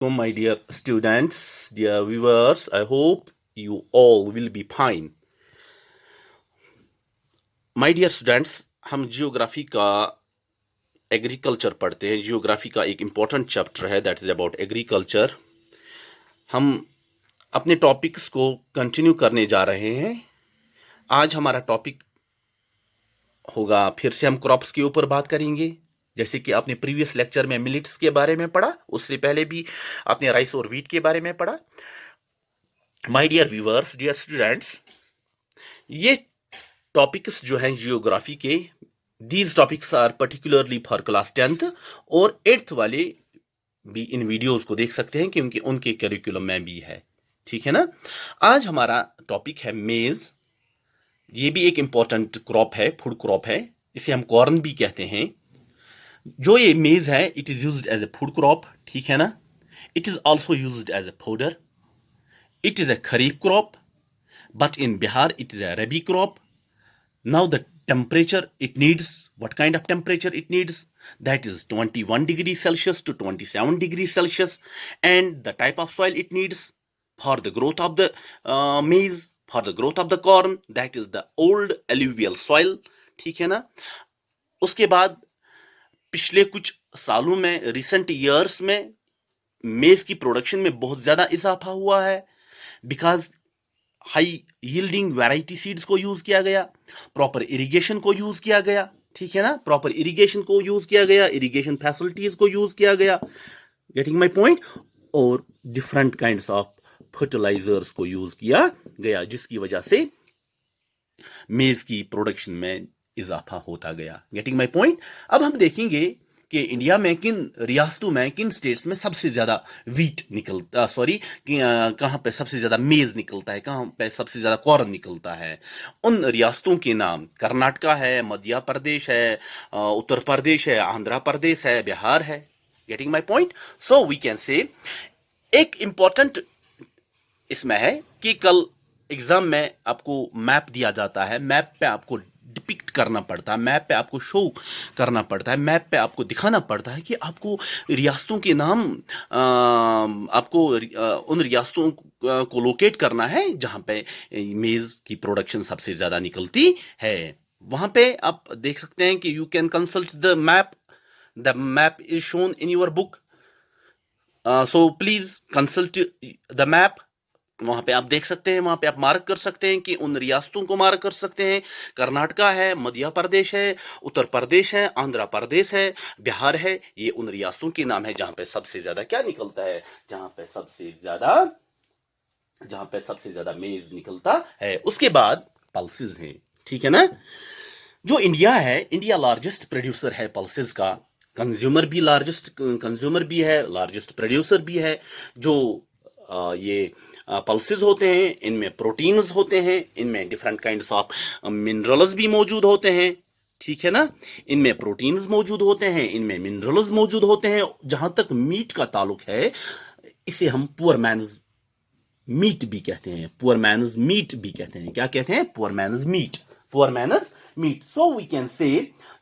So, my dear students, dear viewers, I hope you all will be fine. My dear students, हम geography का agriculture पढ़ते हैं. Geography का एक important chapter है दैट इज अबाउट एग्रीकल्चर. हम अपने टॉपिक्स को कंटिन्यू करने जा रहे हैं. आज हमारा टॉपिक होगा, फिर से हम क्रॉप्स के ऊपर बात करेंगे. जैसे कि आपने प्रीवियस लेक्चर में मिलेट्स के बारे में पढ़ा, उससे पहले भी आपने राइस और व्हीट के बारे में पढ़ा. My dear viewers, dear students, ये टॉपिक्स जो हैं जियोग्राफी के, these topics are particularly for class 10th और 8th वाले भी इन वीडियोस को देख सकते हैं क्योंकि उनके करिकुलम में भी है. ठीक है ना. आज हमारा टॉपिक है मेज. ये भी एक इंपॉर्टेंट क्रॉप है, फूड क्रॉप है. इसे हम कॉर्न भी कहते हैं. जो ये मेज है, it is used as a food crop. ठीक है ना. It is also used as a fodder. It is a kharif crop, but in Bihar it is a rabi crop. Now the temperature it needs, what kind of temperature it needs? That is 21 degrees Celsius to 27 degrees Celsius. And the type of soil it needs for the growth of the maize, for the growth of the corn, that is the old alluvial soil. ठीक है ना. उसके बाद पिछले कुछ सालों में, recent years में, मेज की प्रोडक्शन में बहुत ज्यादा इजाफा हुआ है. Because high yielding variety seeds को यूज किया गया, प्रॉपर इरिगेशन को यूज किया गया. ठीक है ना. प्रॉपर इरिगेशन को यूज किया गया, इरिगेशन फैसिलिटीज को यूज किया गया. Getting my point. और डिफरेंट काइंड्स ऑफ फर्टिलाइजर्स को यूज किया गया, जिसकी वजह से मेज की प्रोडक्शन में इजाफा होता गया. Getting my point. अब हम देखेंगे कि इंडिया में किन रियासतों में, किन स्टेट्स में सबसे ज्यादा वीट निकलता, कहाँ पे सबसे ज्यादा मेज निकलता है, कहाँ पे सबसे ज्यादा कॉर्न निकलता है. उन रियासतों के नाम कर्नाटका है, मध्य प्रदेश है, उत्तर प्रदेश है, आंध्र प्रदेश है, बिहार है. Getting my point. So we can say एक इंपॉर्टेंट इसमें है कि कल एग्जाम में आपको मैप दिया जाता है. मैप पे आपको डिपिक्ट करना पड़ता है, मैप पे आपको शो करना पड़ता है, मैप पे आपको दिखाना पड़ता है कि आपको रियासतों के नाम, आपको उन रियासतों को लोकेट करना है जहां पे मेज की प्रोडक्शन सबसे ज्यादा निकलती है. वहां पे आप देख सकते हैं कि you can consult the map. The map is shown in your book. So please consult the map. वहां पे आप देख सकते हैं, वहां पे आप मार्क कर सकते हैं कि उन रियासतों को मार्क कर सकते हैं. कर्नाटका है, मध्य प्रदेश है, उत्तर प्रदेश है, आंध्र प्रदेश है, बिहार है. ये उन रियासतों के नाम है जहां पे सबसे ज्यादा क्या निकलता है, जहां पे सबसे ज्यादा मेज निकलता है. उसके बाद पल्सेस हैं. ठीक है ना. जो इंडिया है, इंडिया लार्जेस्ट प्रोड्यूसर है पल्सेस का. कंज्यूमर भी लार्जेस्ट कंज्यूमर भी है, लार्जेस्ट प्रोड्यूसर भी है. जो ये पल्सेस होते हैं, इनमें प्रोटीन्स होते हैं, इनमें डिफरेंट काइंड्स ऑफ मिनरल्स भी मौजूद होते हैं. ठीक है ना. इनमें प्रोटीन्स मौजूद होते हैं, इनमें मिनरल्स मौजूद होते हैं. जहां तक मीट का ताल्लुक है, इसे हम पुअर मैन्स मीट भी कहते हैं. पुअर मैन्स मीट भी कहते हैं. क्या कहते हैं? Poor man's meat. Poor man's meat. So we can say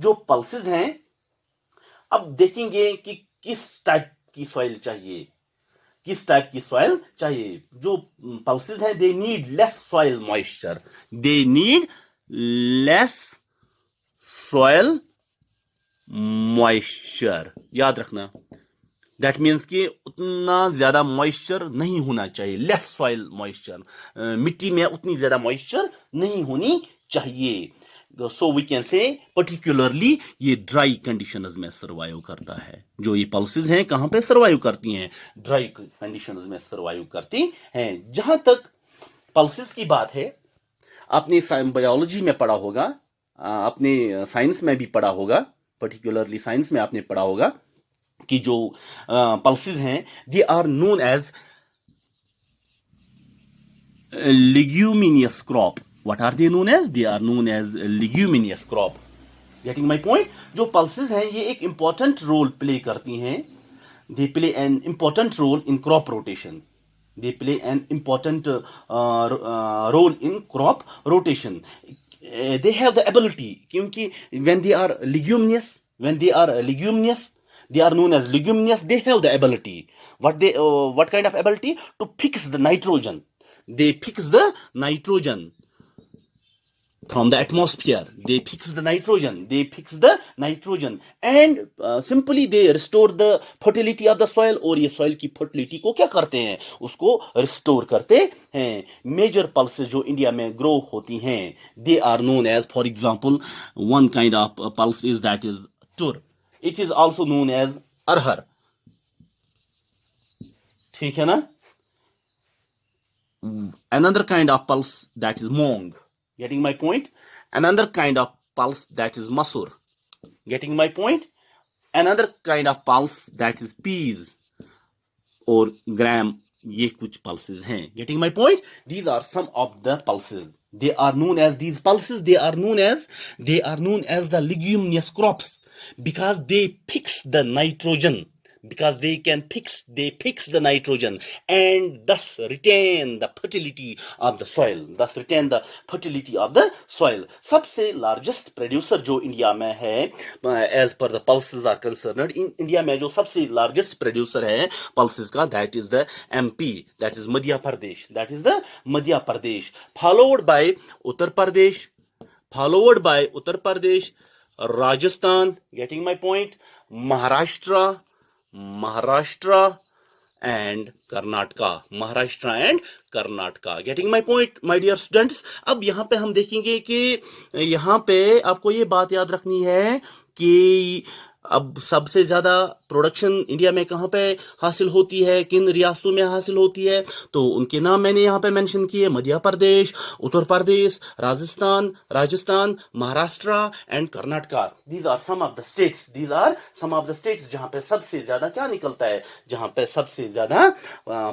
जो पल्सेस हैं, अब देखेंगे कि किस टाइप की सॉइल चाहिए, किस टाइप की सॉइल चाहिए. जो पल्सेस हैं, they need less soil moisture. They need less soil moisture. याद रखना. दैट मीन्स कि उतना ज्यादा मॉइस्चर नहीं होना चाहिए. Less soil moisture. मिट्टी में उतनी ज्यादा मॉइस्चर नहीं होनी चाहिए. So we can say particularly ये ड्राई कंडीशंस में सर्वाइव करता है. जो ये पल्सेस हैं, कहां पे सर्वाइव करती हैं? ड्राई कंडीशंस में सर्वाइव करती हैं. जहां तक पल्सेस की बात है, आपने बायोलॉजी में पढ़ा होगा, आपने साइंस में भी पढ़ा होगा, पर्टिकुलरली साइंस में आपने पढ़ा होगा कि जो पल्सेस हैं, they are known as leguminous crop. What are they known as? They are known as leguminous crop. Getting my point? जो pulses हैं, ये एक important role play करती हैं. They play an important role in crop rotation. They play an important role in crop rotation. They have the ability, क्योंकि when they are leguminous, They are known as leguminous. They have the ability. What kind of ability? To fix the nitrogen. They fix the nitrogen from the atmosphere. They fix the nitrogen. And simply they restore the fertility of the soil. और ये soil की fertility को क्या करते हैं? उसको restore करते हैं. Major pulses जो इंडिया में grow होती हैं, they are known as, for example, one kind of pulse is that is tur. It is also known as arhar. ठीक है ना? Another kind of pulse that is mong. Getting my point? Another kind of pulse that is masur. Getting my point? Another kind of pulse that is peas or gram. ये कुछ pulses हैं. Getting my point? These are some of the pulses. They are known as the leguminous crops because they fix the nitrogen. Because they fix the nitrogen and thus retain the fertility of the soil. सबसे largest producer जो India में है, as per the pulses are concerned, in India में जो सबसे largest producer है pulses का, that is the MP, that is Madhya Pradesh, followed by Uttar Pradesh, Rajasthan, getting my point, Maharashtra and Karnataka. Getting my point, my dear students? अब यहाँ पे हम देखेंगे कि यहाँ पे आपको ये बात याद रखनी है कि अब सबसे ज्यादा प्रोडक्शन इंडिया में कहाँ पे हासिल होती है, किन रियासतों में हासिल होती है, तो उनके नाम मैंने यहाँ पे मेंशन किए: Madhya Pradesh, Uttar Pradesh, Rajasthan, Maharashtra and Karnataka. These are some of the states जहाँ पे सबसे ज्यादा क्या निकलता है, जहाँ पे सबसे ज्यादा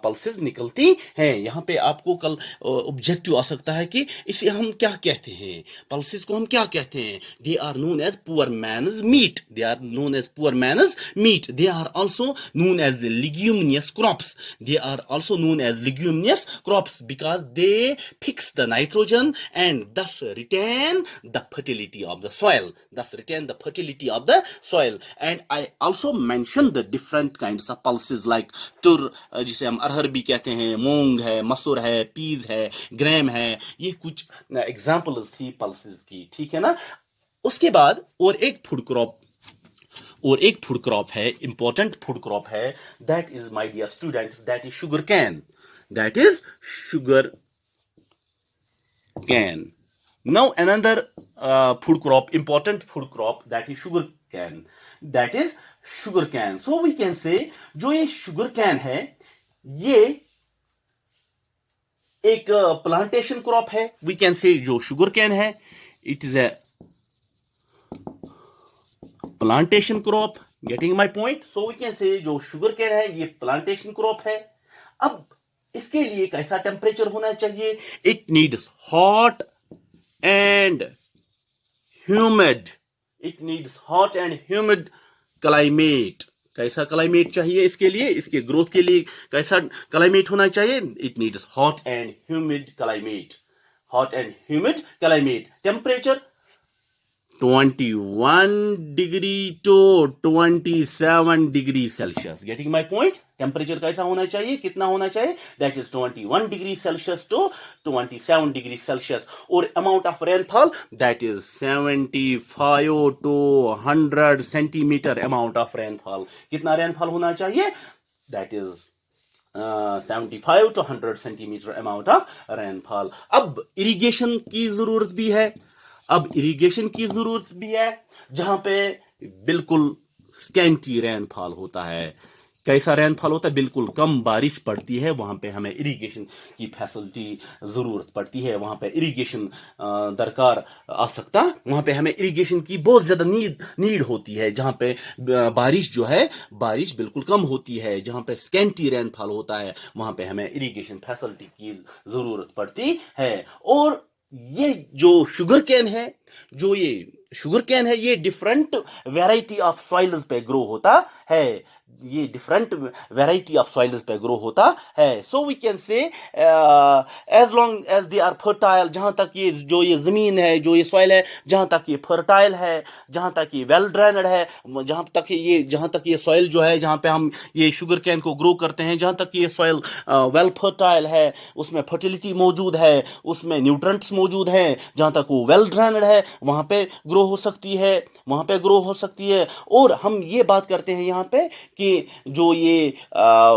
पल्सेस निकलती हैं. यहाँ पे आपको कल ऑब्जेक्टिव आ सकता है कि इसे हम क्या कहते हैं, पल्सेस को हम क्या कहते हैं. They are known as poor man's meat. They are also known as the leguminous crops. Because they fix the nitrogen and thus retain the fertility of the soil. And I also mentioned the different kinds of pulses like tur, जिसे हम अरहर भी कहते हैं, मूंग है, मसूर है, Ps है, ग्राम है. ये कुछ एग्जांपल्स थी पल्सेस की. ठीक है ना? उसके बाद और एक फूड क्रॉप है, इंपॉर्टेंट फूड क्रॉप है, that is my dear students, that is sugar cane. Now another important food crop, that is sugar cane. So we can say जो ये sugar cane है, ये एक प्लांटेशन क्रॉप है. We can say जो sugar cane है, it is a plantation crop. Getting my point? So we can say जो sugar cane है, ये प्लांटेशन क्रॉप है. अब इसके लिए कैसा टेम्परेचर होना चाहिए? It needs hot and humid climate. कैसा क्लाइमेट चाहिए इसके लिए? इसके ग्रोथ के लिए कैसा क्लाइमेट होना चाहिए? It needs hot and humid climate. Temperature 21 degree to 27 degree Celsius. Getting my point? Temperature कैसा होना चाहिए, कितना होना चाहिए? That is 21 degree Celsius to 27 degree Celsius. और amount of rainfall, that is 75 to 100 centimetre amount of rainfall. कितना rainfall होना चाहिए? That is 75 to 100 centimetre amount of rainfall. अब इरिगेशन की जरूरत भी है, जहां पे बिल्कुल स्कैंटी रेनफॉल होता है. कैसा रेनफॉल होता है? बिल्कुल कम बारिश पड़ती है. वहां पे हमें इरिगेशन की फैसिलिटी जरूरत पड़ती है. वहां पे इरिगेशन दरकार आ सकता. वहां पे हमें इरिगेशन की बहुत ज्यादा नीड होती है. जहां पे बारिश बिल्कुल कम होती है, जहां पे स्कैंटी रेनफॉल होता है, वहां पे हमें इरिगेशन फैसिलिटी की जरूरत पड़ती है. और ये जो शुगर कैन है, ये डिफरेंट वैरायटी ऑफ सॉइल्स पे ग्रो होता है. ये डिफरेंट वैरायटी ऑफ सॉइल्स पे ग्रो होता है. So we can say as long as they are fertile, जहां तक ये जो ये जमीन है, जो ये सॉइल है, जहां तक ये फर्टाइल है, जहां तक ये वेल ड्रेनड है, जहां तक ये सॉइल जो है, जहां पे हम ये शुगर कैन को ग्रो करते हैं, जहां तक ये सॉइल वेल फर्टाइल है, उसमें फर्टिलिटी मौजूद है, उसमें न्यूट्रेंट्स मौजूद हैं, जहां तक वो वेल ड्रेनड है, वहां पे ग्रो हो सकती है, वहां पे ग्रो हो सकती है. और हम ये बात करते हैं यहाँ पे कि जो ये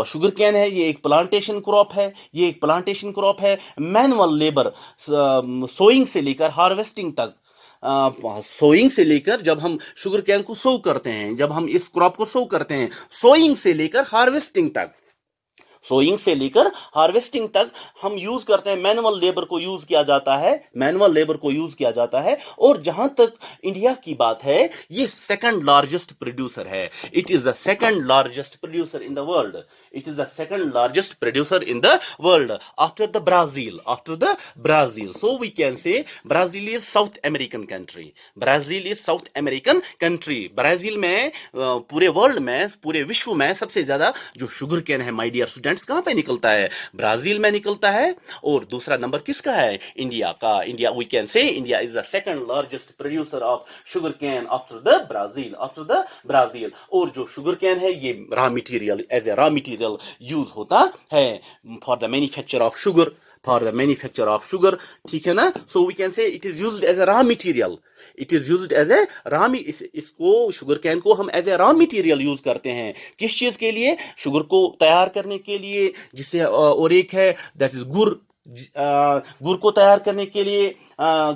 शुगर कैन है, ये एक प्लांटेशन क्रॉप है. ये एक प्लांटेशन क्रॉप है. मैनुअल लेबर सोइंग से लेकर हार्वेस्टिंग तक, सोइंग से लेकर जब हम शुगर कैन को सो करते हैं, जब हम इस क्रॉप को सो करते हैं, सोइंग से लेकर हार्वेस्टिंग तक, सोइंग से लेकर हार्वेस्टिंग तक हम यूज करते हैं. मैनुअल लेबर को यूज किया जाता है, मैनुअल लेबर को यूज किया जाता है. और जहां तक इंडिया की बात है, ये सेकंड लार्जेस्ट प्रोड्यूसर है. It is the second largest producer in the world. It is the second largest producer in the world after the Brazil, after the Brazil. So we can say Brazil is South American country. Brazil is South American country. Brazil में पूरे world में, पूरे विश्व में सबसे ज्यादा जो sugar cane है माय डियर स्टूडेंट्स, कहां पे निकलता है? ब्राजील में निकलता है. और दूसरा नंबर किसका है? इंडिया का. India, we can say India is the second largest producer of sugar cane after the Brazil, after the Brazil. और जो शुगर कैन है, ये raw material, as a raw material use होता है for the manufacture of sugar, for the manufacture of sugar. ठीक है ना? So we can say it is used as a raw material. It is used as a raw, इसको sugar cane को हम as a raw material use करते हैं. किस चीज के लिए? शुगर को तैयार करने के लिए. जिससे और एक है दैट इज गुड़. गुड़ को तैयार करने के लिए,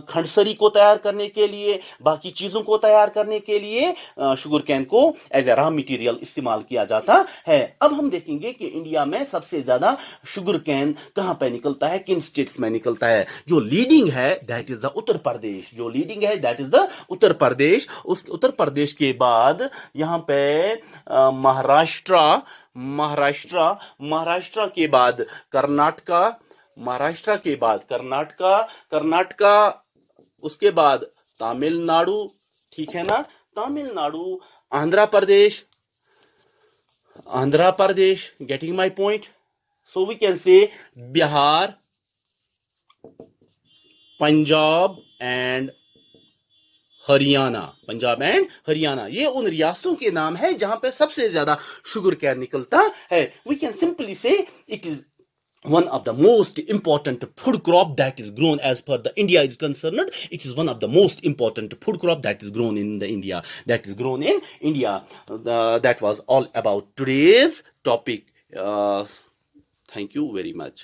खंडसरी को तैयार करने के लिए, बाकी चीजों को तैयार करने के लिए शुगर कैन को एज ए रॉ मटेरियल इस्तेमाल किया जाता है. अब हम देखेंगे कि इंडिया में सबसे ज्यादा शुगर कैन कहां पे निकलता है, किन स्टेट्स में निकलता है. जो लीडिंग है that is the Uttar Pradesh. जो लीडिंग है that is the Uttar Pradesh. उस उत्तर प्रदेश के बाद यहां पे महाराष्ट्र, महाराष्ट्र के बाद कर्नाटका, महाराष्ट्र के बाद कर्नाटका, उसके बाद तमिलनाडु. ठीक है ना? Tamil Nadu, Andhra Pradesh, getting my point. So we can say Bihar, Punjab and Haryana. ये उन रियासतों के नाम है जहां पे सबसे ज्यादा शुगर कैन निकलता है. वी कैन सिंपली से it is one of the most important food crop that is grown as per the India is concerned. It is one of the most important food crop that is grown in the India. That was all about today's topic. Thank you very much.